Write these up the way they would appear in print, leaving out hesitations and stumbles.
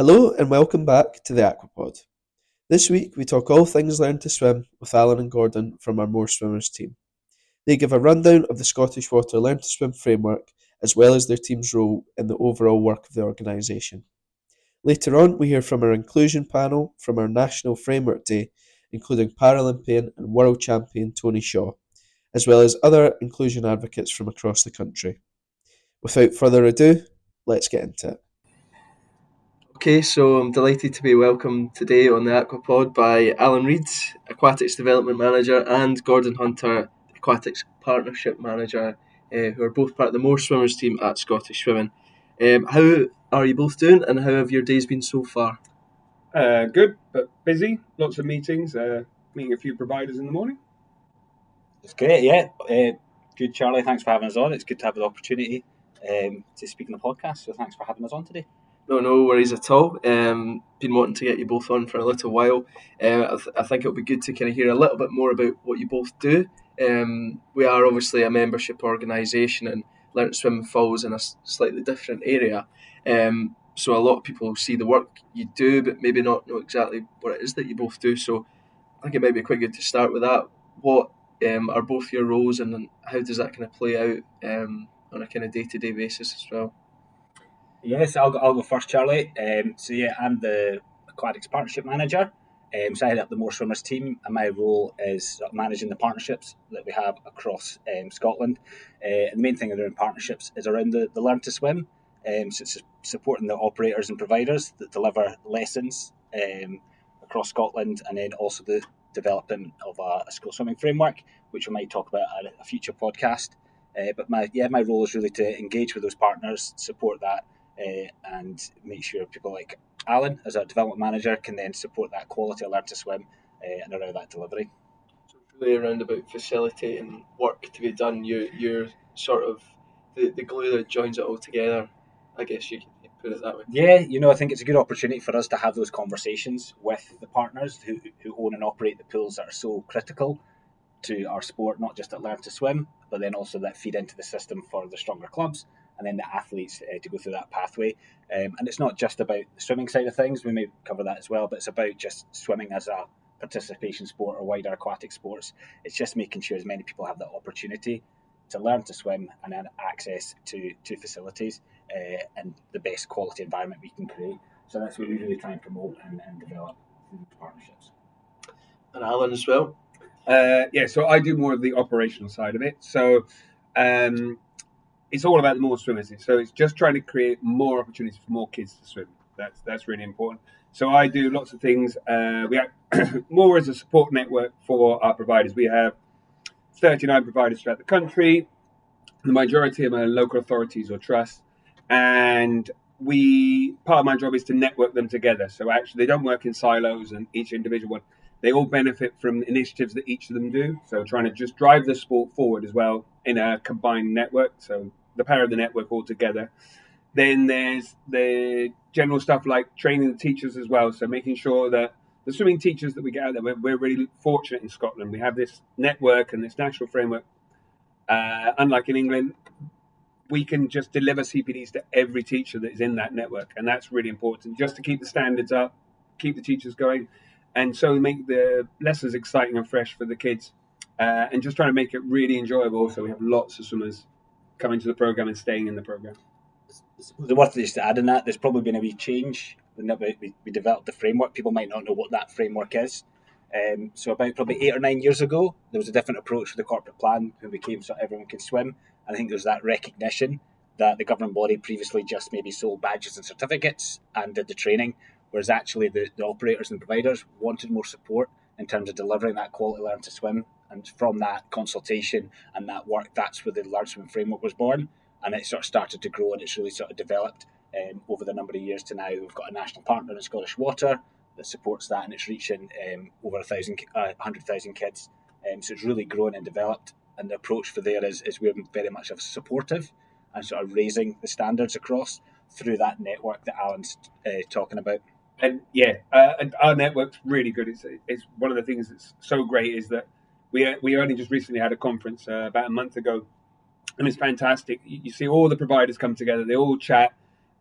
Hello and welcome back to the Aqua Pod. This week we talk all things learn to swim with Alan and Gordon from our More Swimmers team. They give a rundown of the Scottish Water Learn to Swim framework as well as their team's role in the overall work of the organisation. Later on we hear from our inclusion panel from our National Framework Day, including Paralympian and World Champion Toni Shaw, as well as other inclusion advocates from across the country. Without further ado, let's get into it. Okay, so I'm delighted to be welcomed today on the Aquapod by Alan Reid, Aquatics Development Manager, and Gordon Hunter, Aquatics Partnership Manager, who are both part of the More Swimmers team at Scottish Swimming. How are you both doing, and how have your days been so far? Good, but busy. Lots of meetings, meeting a few providers in the morning. It's great, yeah. Good, Charlie. Thanks for having us on. It's good to have the opportunity to speak on the podcast, so thanks for having us on today. No worries at all. Been wanting to get you both on for a little while. I think it'll be good to kind of hear a little bit more about what you both do. We are obviously a membership organisation, and Learn to Swim falls in a slightly different area. So a lot of people see the work you do, but maybe not know exactly what it is that you both do. So I think it might be quite good to start with that. What are both your roles, and how does that kind of play out on a kind of day-to-day basis as well? Yes, I'll go first, Charlie. I'm the Aquatics Partnership Manager. So I head up the More Swimmers team, and my role is managing the partnerships that we have across Scotland. And the main thing around partnerships is around the Learn to Swim. So it's supporting the operators and providers that deliver lessons across Scotland, and then also the development of a school swimming framework, which we might talk about at a future podcast. But my role is really to engage with those partners, support that, and make sure people like Alan, as our development manager, can then support that quality of Learn to Swim and around that delivery. So it's really around about facilitating work to be done. You're sort of the glue that joins it all together. I guess you can put it that way. Yeah, I think it's a good opportunity for us to have those conversations with the partners who own and operate the pools that are so critical to our sport, not just at Learn to Swim, but then also that feed into the system for the stronger clubs and then the athletes to go through that pathway. And it's not just about the swimming side of things, we may cover that as well, but it's about just swimming as a participation sport or wider aquatic sports. It's just making sure as many people have the opportunity to learn to swim and then access to facilities and the best quality environment we can create. So that's what we really try and promote and develop through these partnerships. And Alan as well? So I do more of the operational side of it. So it's all about the more swimmers. So it's just trying to create more opportunities for more kids to swim. That's really important. So I do lots of things. We have more as a support network for our providers. We have 39 providers throughout the country. The majority of them are local authorities or trusts. And part of my job is to network them together. So actually they don't work in silos and each individual one. They all benefit from initiatives that each of them do. So trying to just drive the sport forward as well in a combined network. So the power of the network all together. Then there's the general stuff like training the teachers as well. So making sure that the swimming teachers that we get out there, we're really fortunate in Scotland. We have this network and this national framework. Unlike in England, we can just deliver CPDs to every teacher that is in that network. And that's really important just to keep the standards up, keep the teachers going, and so make the lessons exciting and fresh for the kids, and just trying to make it really enjoyable. So we have lots of swimmers coming to the program and staying in the program. The worth just to add in that, there's probably been a wee change when we developed the framework. People might not know what that framework is. So about probably 8 or 9 years ago, there was a different approach with the corporate plan when we came so everyone can swim. I think there's that recognition that the governing body previously just maybe sold badges and certificates and did the training, whereas actually the operators and providers wanted more support in terms of delivering that quality Learn to Swim. And from that consultation and that work, that's where the Learn to Swim framework was born. And it sort of started to grow and it's really sort of developed over the number of years to now. We've got a national partner in Scottish Water that supports that, and it's reaching over 100,000 kids. So it's really grown and developed. And the approach for there is we're very much supportive and sort of raising the standards across through that network that Alan's talking about. And and our network's really good. It's one of the things that's so great is that we only just recently had a conference about a month ago, and it's fantastic. You see all the providers come together, they all chat,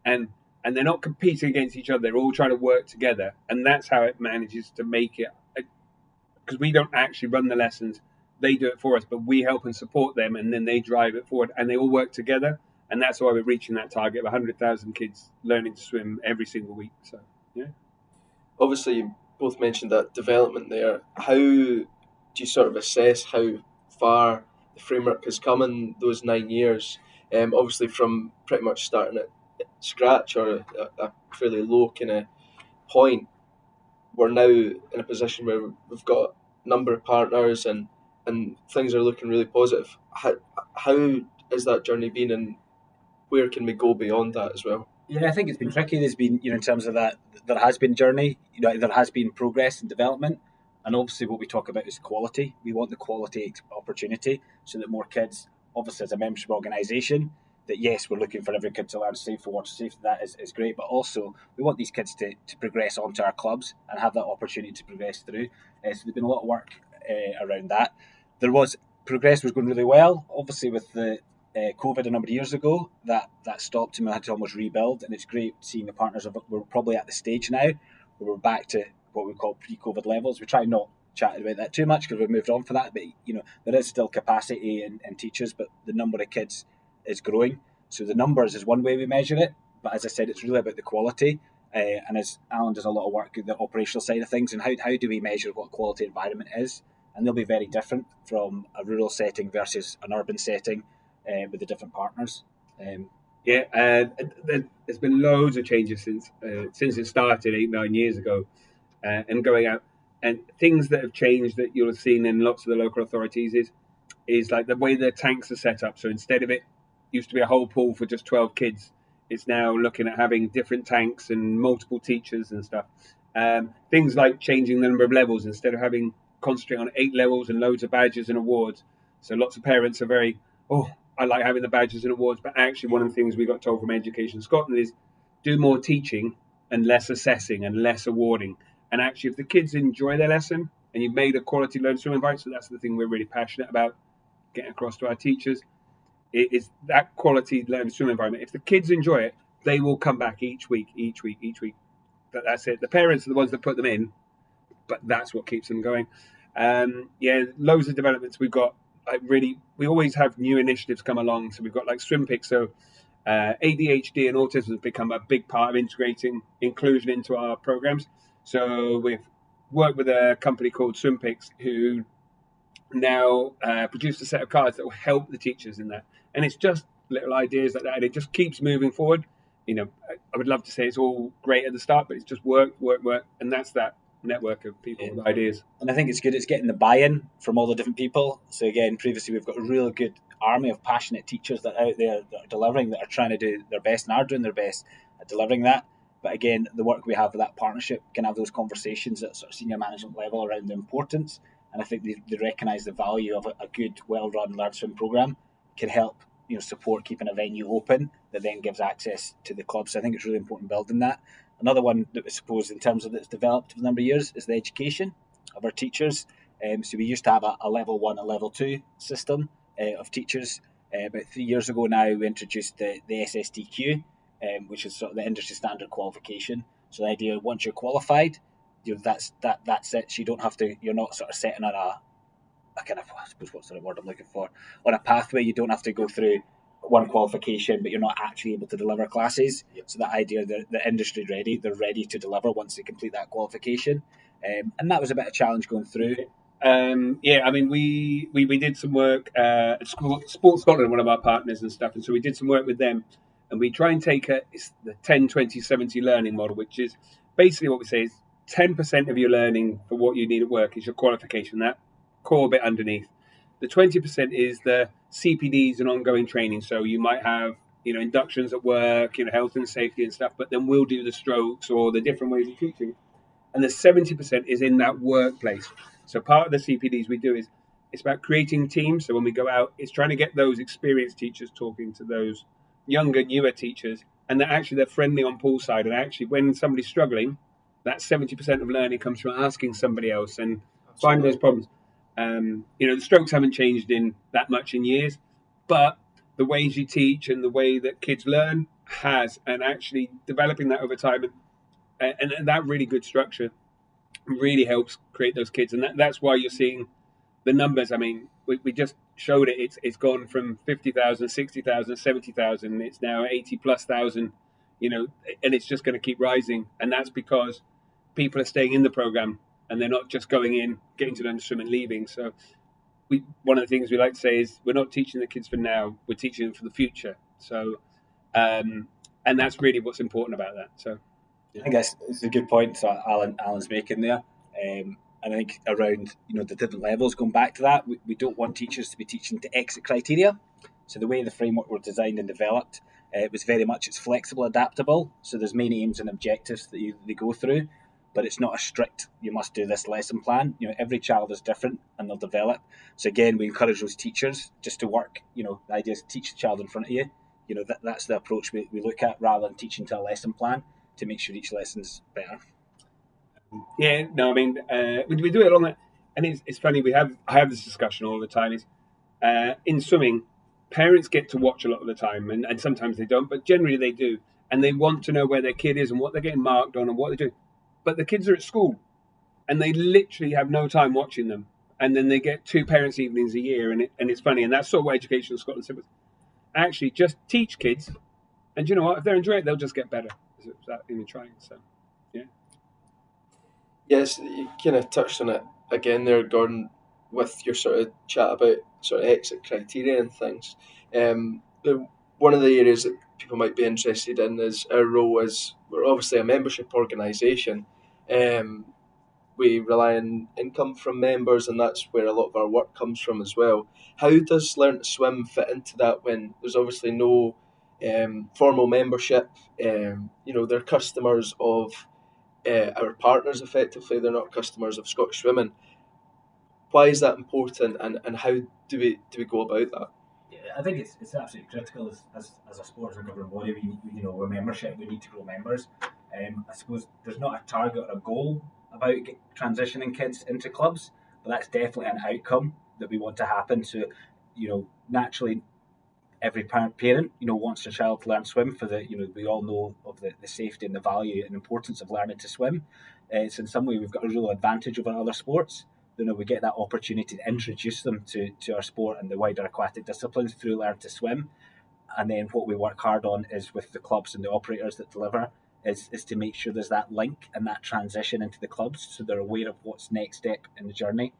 and and they're not competing against each other. They're all trying to work together, and that's how it manages to make it. Because we don't actually run the lessons, they do it for us, but we help and support them, and then they drive it forward, and they all work together, and that's why we're reaching that target of 100,000 kids learning to swim every single week. So, yeah. Obviously, you both mentioned that development there. How do you sort of assess how far the framework has come in those 9 years? Obviously, from pretty much starting at scratch or a fairly low kind of point, we're now in a position where we've got a number of partners and things are looking really positive. How has that journey been, and where can we go beyond that as well? Yeah, I think it's been tricky. There's been, in terms of that, there has been journey, there has been progress and development. And obviously what we talk about is quality. We want the quality opportunity so that more kids, obviously as a membership organisation, that yes, we're looking for every kid to learn safe for water safety. That is great. But also we want these kids to progress onto our clubs and have that opportunity to progress through. So there's been a lot of work around that. Progress was going really well. Obviously with the COVID a number of years ago, that stopped and we had to almost rebuild. And it's great seeing the partners. We're probably at the stage now where we're back to what we call pre-COVID levels. We try not chatting about that too much because we've moved on for that. But there is still capacity in teachers, but the number of kids is growing. So the numbers is one way we measure it. But as I said, it's really about the quality. And as Alan does a lot of work at the operational side of things, and how do we measure what quality environment is? And they'll be very different from a rural setting versus an urban setting. With the different partners. There's been loads of changes since it started 8-9 years ago, and going out, and things that have changed that you'll have seen in lots of the local authorities is like the way the tanks are set up. So instead of it used to be a whole pool for just 12 kids, it's now looking at having different tanks and multiple teachers and stuff. Things like changing the number of levels instead of having concentrate on 8 levels and loads of badges and awards. So lots of parents are very, I like having the badges and awards, but actually one of the things we got told from Education Scotland is do more teaching and less assessing and less awarding. And actually, if the kids enjoy their lesson and you've made a quality learn swim environment, so that's the thing we're really passionate about getting across to our teachers, it is that quality learn swim environment. If the kids enjoy it, they will come back each week. That's it. The parents are the ones that put them in, but that's what keeps them going. Loads of developments we've got. We always have new initiatives come along. So we've got like Swim Picks. So ADHD and autism has become a big part of integrating inclusion into our programs. So we've worked with a company called Swim Picks who now produced a set of cards that will help the teachers in that. And it's just little ideas like that, and it just keeps moving forward. I would love to say it's all great at the start, but it's just work, and that's that network of people with ideas. And I think it's good. It's getting the buy-in from all the different people. So again, previously we've got a real good army of passionate teachers that are out there that are delivering, that are trying to do their best and are doing their best at delivering that. But again, the work we have with that partnership can have those conversations at sort of senior management level around the importance. And I think they recognise the value of a good, well-run Learn Swim programme can help support keeping a venue open that then gives access to the club. So I think it's really important building that. Another one that we suppose in terms of that's developed for a number of years is the education of our teachers. So we used to have a level 1 and level 2 system of teachers. About 3 years ago now, we introduced the SSTQ, which is sort of the industry standard qualification. So the idea, once you're qualified, that's it. You don't have to. You're not sort of setting on a kind of, I suppose, what's the word I'm looking for, on a pathway. You don't have to go through one qualification, but you're not actually able to deliver classes. So that idea that the industry ready, they're ready to deliver once they complete that qualification. And that was a bit of a challenge going through. We did some work at Sports Scotland, one of our partners and stuff, and so we did some work with them, and we try and take the 10, 20, 70 learning model, which is basically what we say is 10% of your learning for what you need at work is your qualification, that core bit underneath. The 20% is the CPDs and ongoing training. So you might have, inductions at work, health and safety and stuff, but then we'll do the strokes or the different ways of teaching. And the 70% is in that workplace. So part of the CPDs we do is it's about creating teams. So when we go out, it's trying to get those experienced teachers talking to those younger, newer teachers, and that actually they're friendly on poolside. And actually when somebody's struggling, that 70% of learning comes from asking somebody else and finding those problems. The strokes haven't changed in that much in years, but the ways you teach and the way that kids learn has, and actually developing that over time, and that really good structure really helps create those kids, and that's why you're seeing the numbers. I mean, we just showed it. It's gone from 50,000, 60,000, 70,000. It's now 80 plus thousand. And it's just going to keep rising. And that's because people are staying in the program and they're not just going in, getting to learn to swim and leaving. So one of the things we like to say is we're not teaching the kids for now. We're teaching them for the future. So, and that's really what's important about that. So. I think it's a good point that Alan's making there. And I think around the different levels, going back to that, we don't want teachers to be teaching to exit criteria. So the way the framework was designed and developed, it was very much, it's flexible, adaptable. So there's main aims and objectives that they go through, but it's not a strict, you must do this lesson plan. Every child is different and they'll develop. So again, we encourage those teachers just to work, the idea is teach the child in front of you. That's the approach we look at, rather than teaching to a lesson plan, to make sure each lesson's better. Yeah, no, I mean, we do it on that, and it's funny. I have this discussion all the time. Is in swimming, parents get to watch a lot of the time, and sometimes they don't, but generally they do, and they want to know where their kid is and what they're getting marked on and what they do. But the kids are at school, and they literally have no time watching them, and then they get 2 parents' evenings a year, and it's funny, and that's sort of what Education Scotland said. Actually, just teach kids, and you know what? If they're enjoying it, they'll just get better without even trying. So, yeah. Yes, you kind of touched on it again there, Gordon, with your sort of chat about sort of exit criteria and things. One of the areas that people might be interested in is our role as we're obviously a membership organisation. Um, we rely on income from members, and that's where a lot of our work comes from as well. How does Learn to Swim fit into that when there's obviously no formal membership? They're customers of our partners effectively, they're not customers of Scottish Swimming. Why is that important, and how do we go about that? Yeah, I think it's absolutely critical as a sports and governing body. We're membership. We need to grow members. I suppose there's not a target or a goal about transitioning kids into clubs, but that's definitely an outcome that we want to happen. So, naturally, every parent, wants their child to learn swim for we all know of the safety and the value and importance of learning to swim. It's in some way we've got a real advantage over other sports. We get that opportunity to introduce them to our sport and the wider aquatic disciplines through Learn to Swim. And then what we work hard on is with the clubs and the operators that deliver is to make sure there's that link and that transition into the clubs, so they're aware of what's next step in the journey.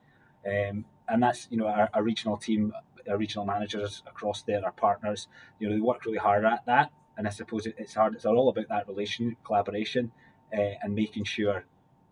And that's our regional team, our regional managers across there, our partners, they work really hard at that. And I suppose it's hard. It's all about that collaboration, and making sure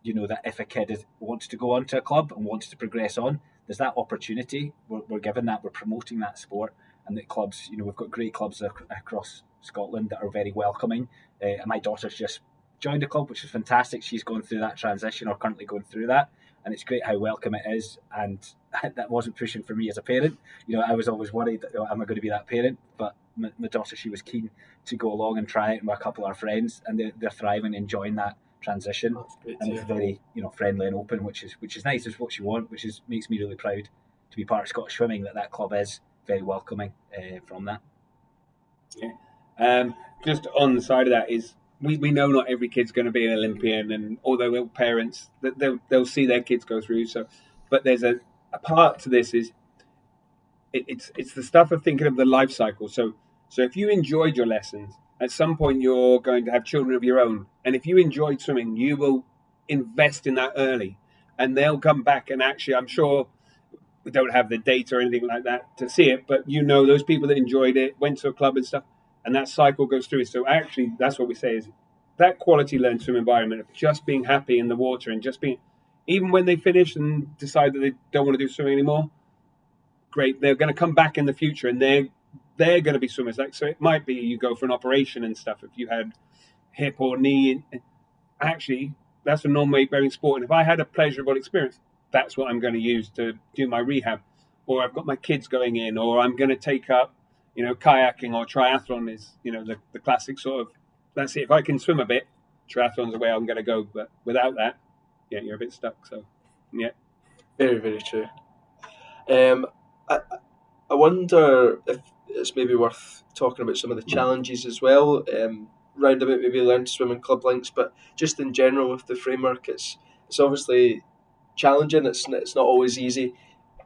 that if a kid wants to go on to a club and wants to progress on, there's that opportunity. We're given that. We're promoting that sport, and that clubs. We've got great clubs across Scotland that are very welcoming. And my daughter's just joined a club, which is fantastic. She's going through that transition, or currently going through that, and it's great how welcome it is. And that wasn't pushing for me as a parent. I was always worried that am I going to be that parent? But my daughter, she was keen to go along and try it with a couple of our friends, and they're thriving, enjoying that transition. And it's very friendly and open, which is nice. It's what you want, which makes me really proud to be part of Scottish Swimming. That club is very welcoming from that. Yeah. Just on the side of that is we know not every kid's going to be an Olympian, and although parents they'll see their kids go through. So, but there's a part to this is it's the stuff of thinking of the life cycle. So if you enjoyed your lessons, at some point you're going to have children of your own, and if you enjoyed swimming, you will invest in that early, and they'll come back. And actually, I'm sure we don't have the data or anything like that to see it, but those people that enjoyed it, went to a club and stuff, and that cycle goes through. So actually, that's what we say is that quality learn swim environment of just being happy in the water and just being, even when they finish and decide that they don't want to do swimming anymore, great, they're going to come back in the future and they're going to be swimmers. So it might be you go for an operation and stuff if you had hip or knee. Actually, that's a non-weight bearing sport, and if I had a pleasurable experience, that's what I'm going to use to do my rehab. Or I've got my kids going in, or I'm going to take up kayaking or triathlon is the classic sort of, that's it. If I can swim a bit, triathlon's the way I'm going to go. But without that, you're a bit stuck. So yeah, very, very true. I wonder it's maybe worth talking about some of the challenges as well, round about maybe Learn to Swim and Club Links, but just in general with the framework, it's obviously challenging. It's not always easy.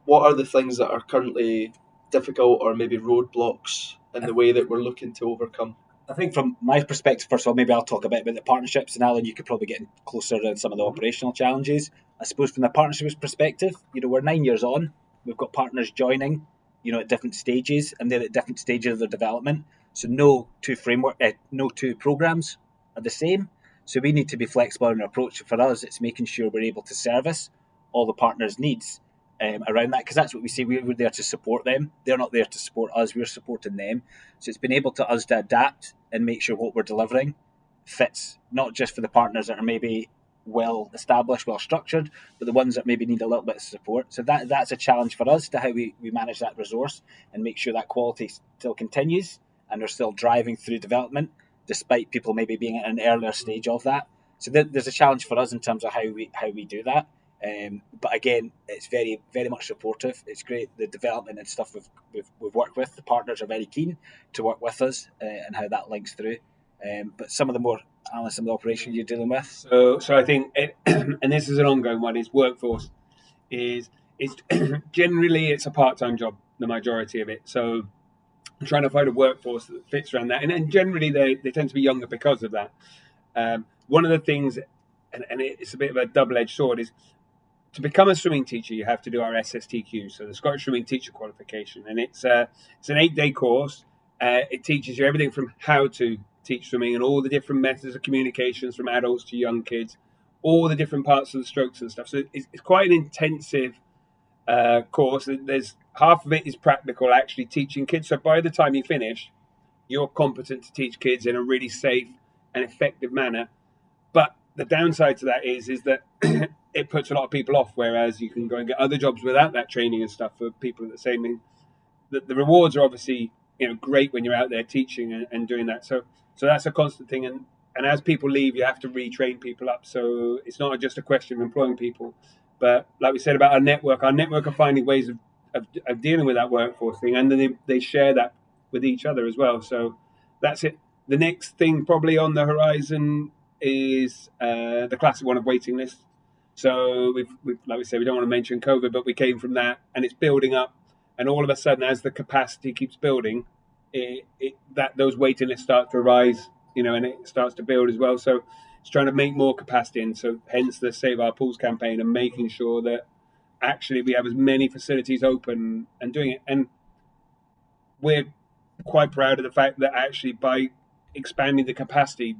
What are the things that are currently difficult or maybe roadblocks in the way that we're looking to overcome? I think from my perspective, first of all, maybe I'll talk a bit about the partnerships, and Alan, you could probably get closer to some of the operational challenges. I suppose from the partnerships perspective, we're 9 years on. We've got partners joining, at different stages, and they're at different stages of their development. So no two programs are the same. So we need to be flexible in our approach. For us, it's making sure we're able to service all the partners' needs around that, because that's what we say. We're there to support them. They're not there to support us. We're supporting them. So it's been able to us to adapt and make sure what we're delivering fits not just for the partners that are maybe well established, well structured, but the ones that maybe need a little bit of support. So that's a challenge for us to how we manage that resource and make sure that quality still continues and they're still driving through development, despite people maybe being at an earlier stage of that. So there's a challenge for us in terms of how we do that. But again, it's very, very much supportive. It's great, the development and stuff we've worked with. The partners are very keen to work with us and how that links through. But some of the operations you're dealing with. So I think, and this is an ongoing one, is workforce. It's generally it's a part-time job, the majority of it. So I'm trying to find a workforce that fits around that, and generally they tend to be younger because of that. One of the things, and it's a bit of a double-edged sword, is to become a swimming teacher, you have to do our SSTQ, so the Scottish Swimming Teacher Qualification, and it's an 8-day course. It teaches you everything from how to teach swimming and all the different methods of communications from adults to young kids, all the different parts of the strokes and stuff. So it's quite an intensive course. There's half of it is practical, actually teaching kids. So by the time you finish, you're competent to teach kids in a really safe and effective manner. But the downside to that is that it puts a lot of people off, whereas you can go and get other jobs without that training and stuff for people at the same thing. The rewards are obviously great when you're out there teaching and doing that. So that's a constant thing. And as people leave, you have to retrain people up. So it's not just a question of employing people. But like we said about our network are finding ways of dealing with that workforce thing. And then they share that with each other as well. So that's it. The next thing probably on the horizon is the classic one of waiting lists. So we've like we said, we don't want to mention COVID, but we came from that, and it's building up. And all of a sudden, as the capacity keeps building, those waiting lists start to rise, and it starts to build as well. So it's trying to make more capacity, and so hence the Save Our Pools campaign and making sure that actually we have as many facilities open and doing it. And we're quite proud of the fact that actually by expanding the capacity,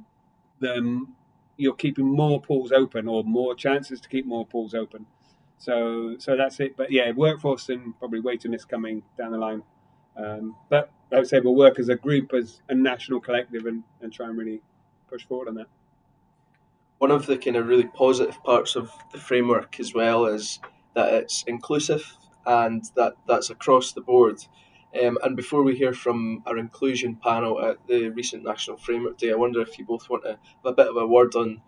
you're keeping more pools open or more chances to keep more pools open. So that's it. But yeah, workforce and probably waiting list coming down the line. But I would say we'll work as a group, as a national collective, and try and really push forward on that. One of the kind of really positive parts of the framework as well is that it's inclusive and that's across the board. And before we hear from our inclusion panel at the recent National Framework Day, I wonder if you both want to have a bit of a word on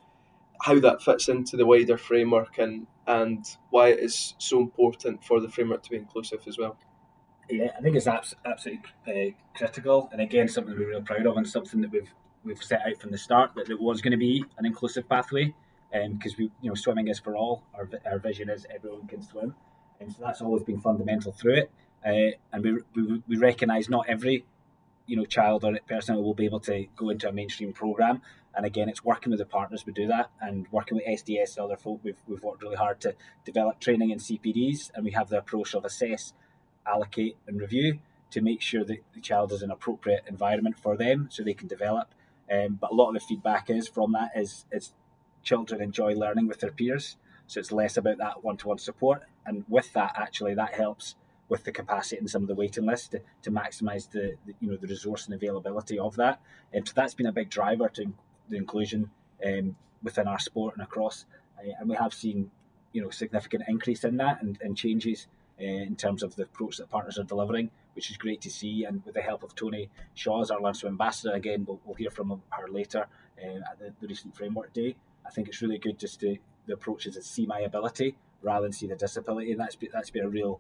how that fits into the wider framework and why it is so important for the framework to be inclusive as well. Yeah, I think it's absolutely critical, and again, something we're really proud of, and something that we've set out from the start that it was going to be an inclusive pathway, because swimming is for all. Our vision is everyone can swim, and so that's always been fundamental through it. And we recognise not every child or person will be able to go into a mainstream program. And again, it's working with the partners we do that, and working with SDS and other folk. We've worked really hard to develop training in CPDs, and we have the approach of assess, allocate, and review to make sure that the child is an appropriate environment for them so they can develop. But a lot of the feedback from that is children enjoy learning with their peers, so it's less about that one-to-one support. And with that, actually, that helps with the capacity and some of the waiting lists to maximise the resource and availability of that. So that's been a big driver to the inclusion within our sport and across. And we have seen significant increase in that and changes in terms of the approach that partners are delivering, which is great to see. And with the help of Toni Shaw as our Learn to Swim ambassador, again, we'll hear from her later at the recent Framework Day. I think it's really good just the approach is to see my ability rather than see the disability, and that's been a real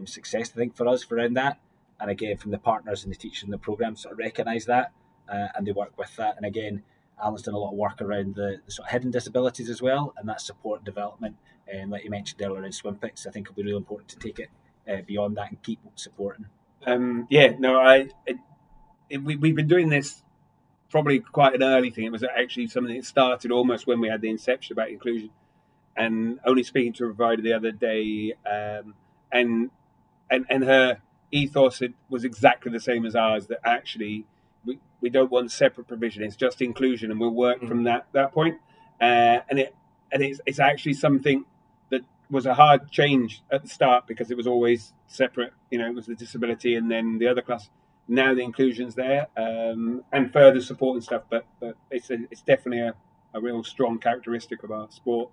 success, I think, for us around that. And again, from the partners and the teachers in the programme, sort of recognise that and they work with that. And again, Alan's done a lot of work around the sort of hidden disabilities as well, and that support and development. And like you mentioned earlier in swim picks, I think it'll be really important to take it beyond that and keep supporting. We've been doing this probably quite an early thing. It was actually something that started almost when we had the inception about inclusion, and only speaking to a provider the other day, and her ethos was exactly the same as ours. That actually we don't want separate provision. It's just inclusion, and we'll work from that point. It's actually something that was a hard change at the start because it was always separate. It was the disability and then the other class. Now the inclusion's there, and further support and stuff. But it's definitely a real strong characteristic of our sport,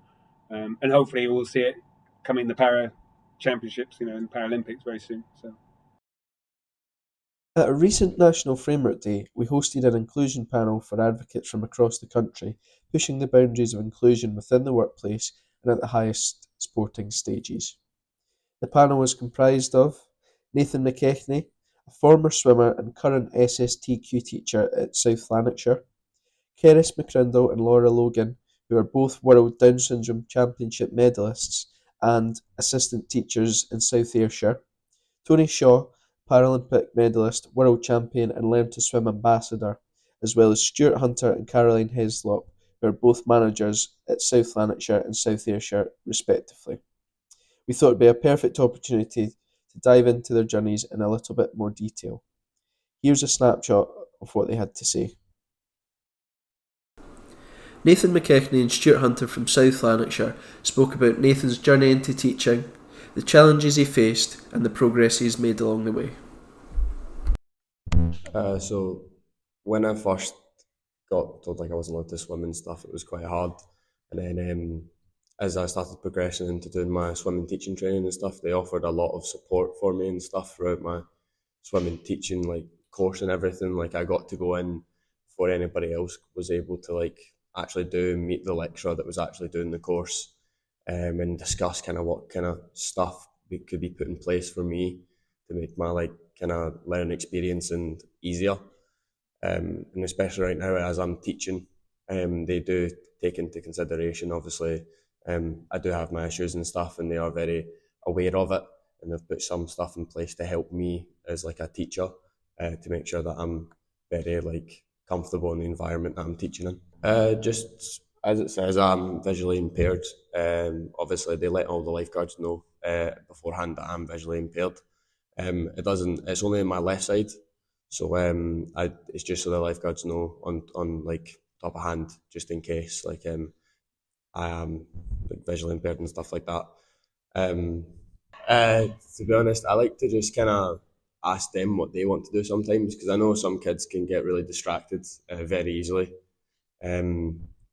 and hopefully we'll see it come in the para championships, and Paralympics very soon. So. At a recent National Framework Day, we hosted an inclusion panel for advocates from across the country, pushing the boundaries of inclusion within the workplace and at the highest sporting stages. The panel was comprised of Nathan McKechnie, a former swimmer and current SSTQ teacher at South Lanarkshire, Caris Mendo and Laura Logan, who are both World Down Syndrome Championship medalists and assistant teachers in South Ayrshire, Toni Shaw, Paralympic medalist, world champion and Learn to Swim ambassador, as well as Stuart Hunter and Caroline Heslop, who are both managers at South Lanarkshire and South Ayrshire, respectively. We thought it would be a perfect opportunity to dive into their journeys in a little bit more detail. Here's a snapshot of what they had to say. Nathan McKechnie and Stuart Hunter from South Lanarkshire spoke about Nathan's journey into teaching, the challenges he faced, and the progress he's made along the way. So when I first got told I wasn't allowed to swim and stuff, it was quite hard. And then as I started progressing into doing my swimming teaching training and stuff, they offered a lot of support for me and stuff throughout my swimming teaching course and everything. I got to go in before anybody else was able to actually meet the lecturer that was actually doing the course, and discuss kind of what kind of stuff could be put in place for me to make my kind of learning experience and easier. And especially right now as I'm teaching, they do take into consideration, obviously, I do have my issues and stuff, and they are very aware of it, and they've put some stuff in place to help me as a teacher, to make sure that I'm very comfortable in the environment that I'm teaching in. Just as it says, I'm visually impaired. Obviously they let all the lifeguards know beforehand that I'm visually impaired. It's only in my left side, so it's just so the lifeguards know on top of hand, just in case I am visually impaired and stuff like that. To be honest, I like to just kind of ask them what they want to do sometimes, because I know some kids can get really distracted very easily.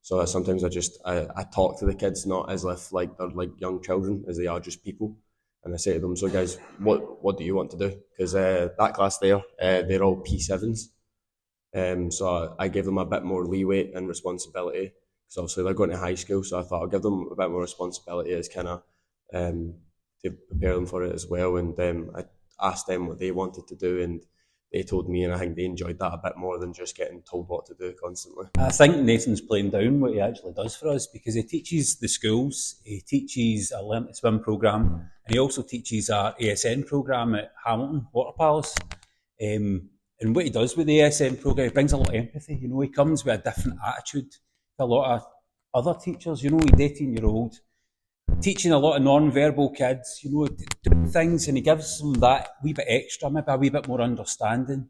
So sometimes I talk to the kids not as if they're young children, as they are just people. And I say to them, so guys, what do you want to do? Because that class there, they're all P7s. So I gave them a bit more leeway and responsibility, because obviously they're going to high school. So I thought I'll give them a bit more responsibility as kind of to prepare them for it as well. And I asked them what they wanted to do, and they told me, and I think they enjoyed that a bit more than just getting told what to do constantly. I think Nathan's playing down what he actually does for us, because he teaches the schools, he teaches a Learn to Swim programme, and he also teaches our ASN programme at Hamilton Water Palace. And what he does with the ASN programme, he brings a lot of empathy. He comes with a different attitude to a lot of other teachers. He's 18-year-old, teaching a lot of non-verbal kids, doing things, and he gives them that wee bit extra, maybe a wee bit more understanding.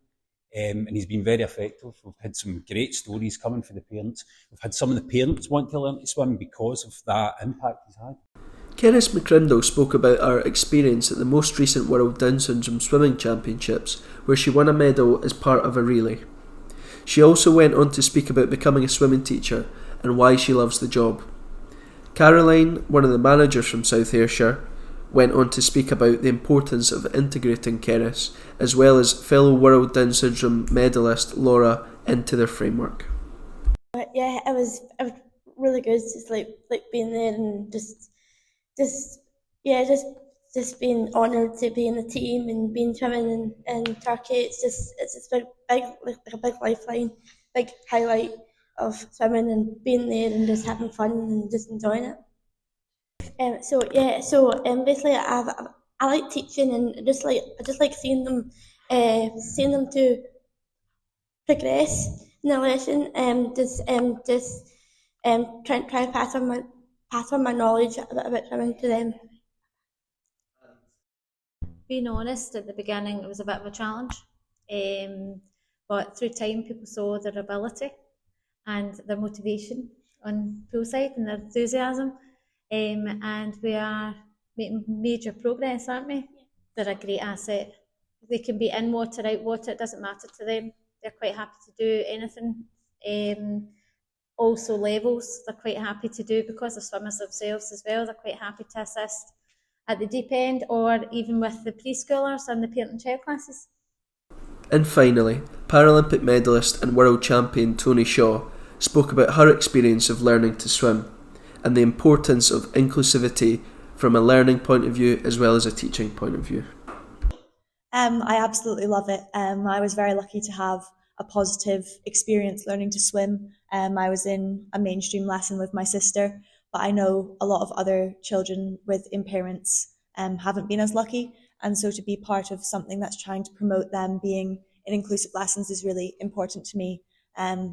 And he's been very effective. We've had some great stories coming from the parents. We've had some of the parents want to learn to swim because of that impact he's had. Caris Mendo spoke about our experience at the most recent World Down Syndrome Swimming Championships, where she won a medal as part of a relay. She also went on to speak about becoming a swimming teacher and why she loves the job. Caroline, one of the managers from South Ayrshire, went on to speak about the importance of integrating Caris, as well as fellow World Down Syndrome medalist Laura, into their framework. Yeah, it was really good, just being there and just just being honoured to be in the team and being swimming in Turkey. It's just big like a big lifeline, big highlight of swimming and being there and just having fun and just enjoying it. Basically, I like teaching and I just like seeing them to progress in the lesson. Try to pass on my knowledge about swimming to them. Being honest, at the beginning it was a bit of a challenge, but through time people saw their ability and their motivation on poolside and their enthusiasm, and we are making major progress, aren't we? They're a great asset. They can be in water, out water, it doesn't matter to them. They're quite happy to do anything. Also levels, they're quite happy to do because they're swimmers themselves as well. They're quite happy to assist at the deep end or even with the preschoolers and the parent and child classes. And finally, Paralympic medalist and world champion Toni Shaw spoke about her experience of learning to swim and the importance of inclusivity from a learning point of view as well as a teaching point of view. I absolutely love it. I was very lucky to have a positive experience learning to swim. I was in a mainstream lesson with my sister, but I know a lot of other children with impairments haven't been as lucky. And so to be part of something that's trying to promote them being in inclusive lessons is really important to me.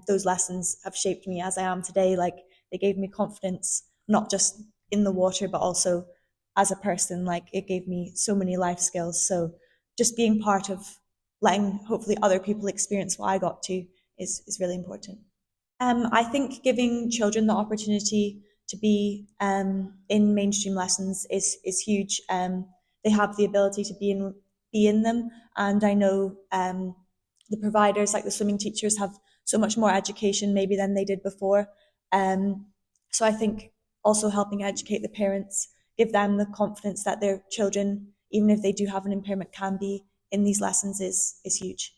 Those lessons have shaped me as I am today. Like, they gave me confidence, not just in the water, but also as a person. Like, it gave me so many life skills. So just being part of letting hopefully other people experience what I got to is really important. I think giving children the opportunity to be in mainstream lessons is huge. They have the ability to be in them, and I know the providers, like the swimming teachers, have so much more education maybe than they did before. So I think also helping educate the parents, give them the confidence that their children, even if they do have an impairment, can be in these lessons is huge.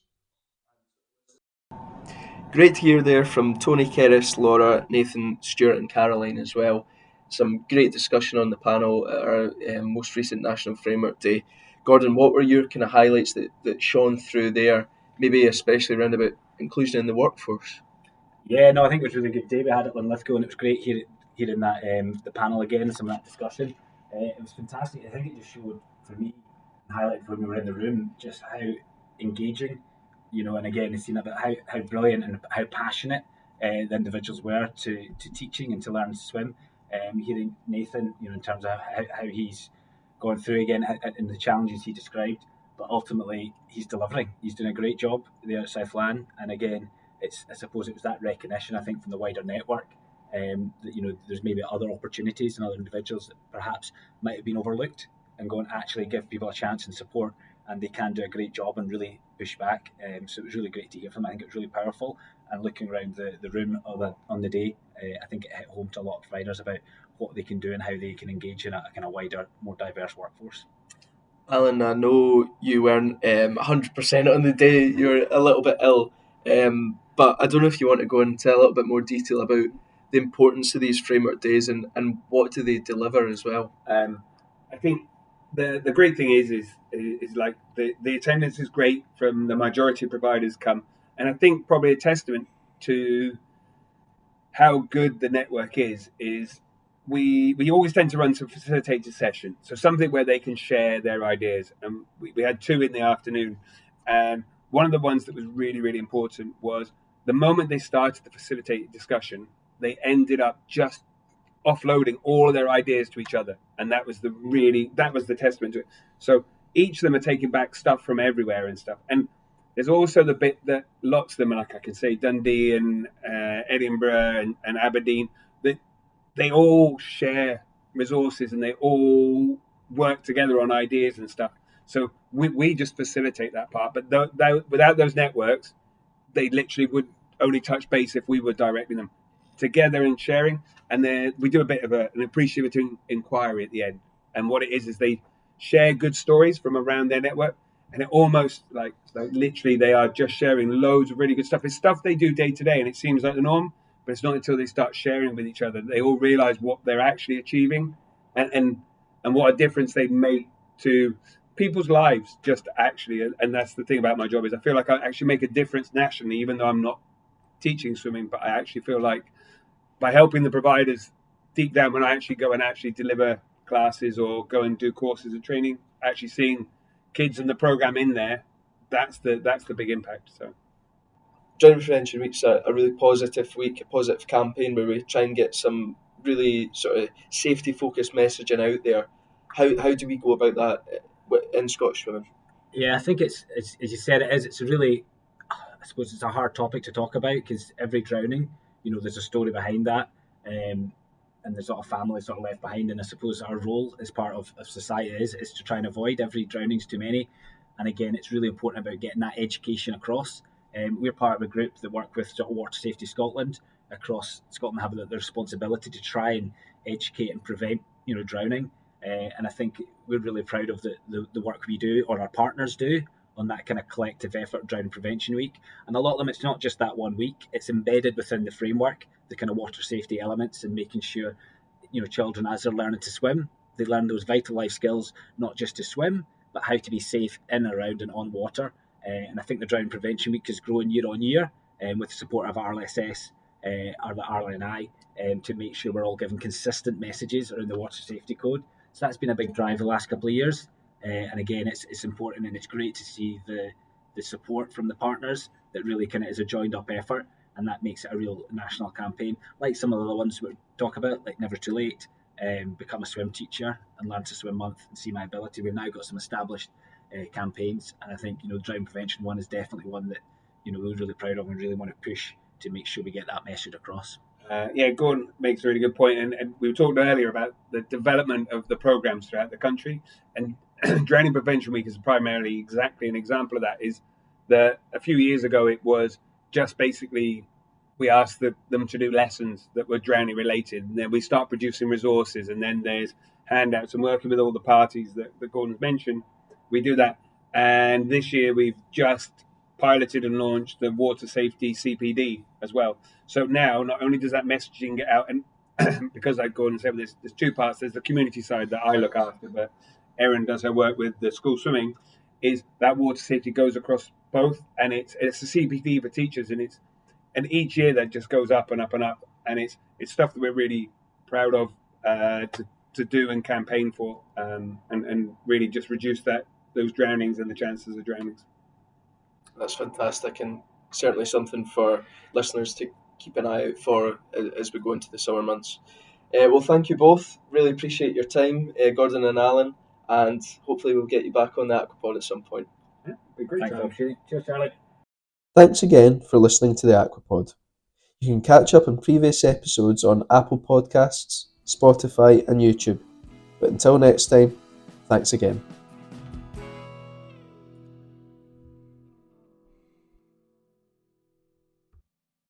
Great to hear there from Toni, Caris, Laura, Nathan, Stuart and Caroline as well. Some great discussion on the panel at our most recent National Framework Day. Gordon, what were your kind of highlights that shone through there, maybe especially around about inclusion in the workforce? Yeah, no, I think it was a really good day we had at Linlithgow, and it was great hearing that the panel again and some of that discussion. It was fantastic. I think it just showed, for me, and highlighted when we were in the room, just how engaging, and again, it's seen about how brilliant and how passionate the individuals were to teaching and to learn to swim. Hearing Nathan, in terms of how he's gone through again and the challenges he described, but ultimately he's delivering. He's doing a great job there at South Lan, and again, I suppose it was that recognition, I think, from the wider network, that there's maybe other opportunities and other individuals that perhaps might have been overlooked, and go and actually give people a chance and support, and they can do a great job and really push back. So it was really great to hear from them. I think it was really powerful, and looking around the room on the day, I think it hit home to a lot of providers about what they can do and how they can engage in a kind of wider, more diverse workforce. Alan, I know you weren't 100% on the day. You were a little bit ill. But I don't know if you want to go into a little bit more detail about the importance of these framework days and what do they deliver as well. I think the great thing is like the attendance is great from the majority of providers come, and I think probably a testament to how good the network is we always tend to run some facilitated sessions, so something where they can share their ideas, and we had two in the afternoon, and one of the ones that was really, really important was the moment they started the facilitated discussion, they ended up just offloading all of their ideas to each other, and that was the testament to it. So each of them are taking back stuff from everywhere and stuff, and there's also the bit that lots of them, like I can say Dundee and Edinburgh and Aberdeen, that they all share resources and they all work together on ideas and stuff. So we just facilitate that part, but without those networks, they literally would only touch base if we were directing them together and sharing. And then we do a bit of an appreciative inquiry at the end. And what it is they share good stories from around their network. And it almost like literally they are just sharing loads of really good stuff. It's stuff they do day to day, and it seems like the norm, but it's not until they start sharing with each other that they all realize what they're actually achieving and what a difference they make to people's lives, just actually. And that's the thing about my job, is I feel like I actually make a difference nationally, even though I'm not teaching swimming, but I actually feel like by helping the providers deep down, when I actually go and actually deliver classes or go and do courses and training, actually seeing kids in the program in there, that's the big impact. So Drowning Prevention Week's a really positive week, a positive campaign where we try and get some really sort of safety focused messaging out there. How do we go about that in Scottish swimming? Yeah, I think it's as you said, it is. It's a really, I suppose it's a hard topic to talk about, because every drowning, there's a story behind that, and there's a lot of families sort of left behind. And I suppose our role as part of society is to try and avoid every drownings too many. And again, it's really important about getting that education across. We're part of a group that work with sort of Water Safety Scotland across Scotland, have the responsibility to try and educate and prevent drowning. And I think we're really proud of the work we do, or our partners do, on that kind of collective effort, Drowning Prevention Week. And a lot of them, it's not just that 1 week, it's embedded within the framework, the kind of water safety elements, and making sure, children, as they're learning to swim, they learn those vital life skills, not just to swim, but how to be safe in, around, and on water. And I think the Drowning Prevention Week is growing year on year, with the support of RLSS, or the RLNI, to make sure we're all giving consistent messages around the water safety code. So that's been a big drive the last couple of years. And again, it's important, and it's great to see the support from the partners, that really kind of is a joined up effort, and that makes it a real national campaign, like some of the ones we talk about, like Never Too Late, Become a Swim Teacher, and Learn to Swim Month, and See My Ability. We've now got some established campaigns, and I think the Drowning Prevention one is definitely one that we're really proud of and really want to push to make sure we get that message across. Gordon makes a really good point, and we were talking earlier about the development of the programs throughout the country, and Drowning Prevention Week is primarily exactly an example of that. Is that a few years ago it was just basically we asked them to do lessons that were drowning related, and then we start producing resources, and then there's handouts and working with all the parties that Gordon's mentioned. We do that, and this year we've just piloted and launched the water safety CPD as well. So now not only does that messaging get out, and because like Gordon said, there's two parts. There's the community side that I look after, but Erin does her work with the school swimming, is that water safety goes across both, and it's a CPD for teachers, and each year that just goes up and up and up, and it's stuff that we're really proud of to do and campaign for, and really just reduce those drownings and the chances of drownings. That's fantastic, and certainly something for listeners to keep an eye out for as we go into the summer months. Well, thank you both. Really appreciate your time, Gordon and Alan, and hopefully we'll get you back on the Aquapod at some point. Yeah, be great. Thanks, cheers, Charlie. Thanks again for listening to the Aquapod. You can catch up on previous episodes on Apple Podcasts, Spotify, and YouTube. But until next time, thanks again.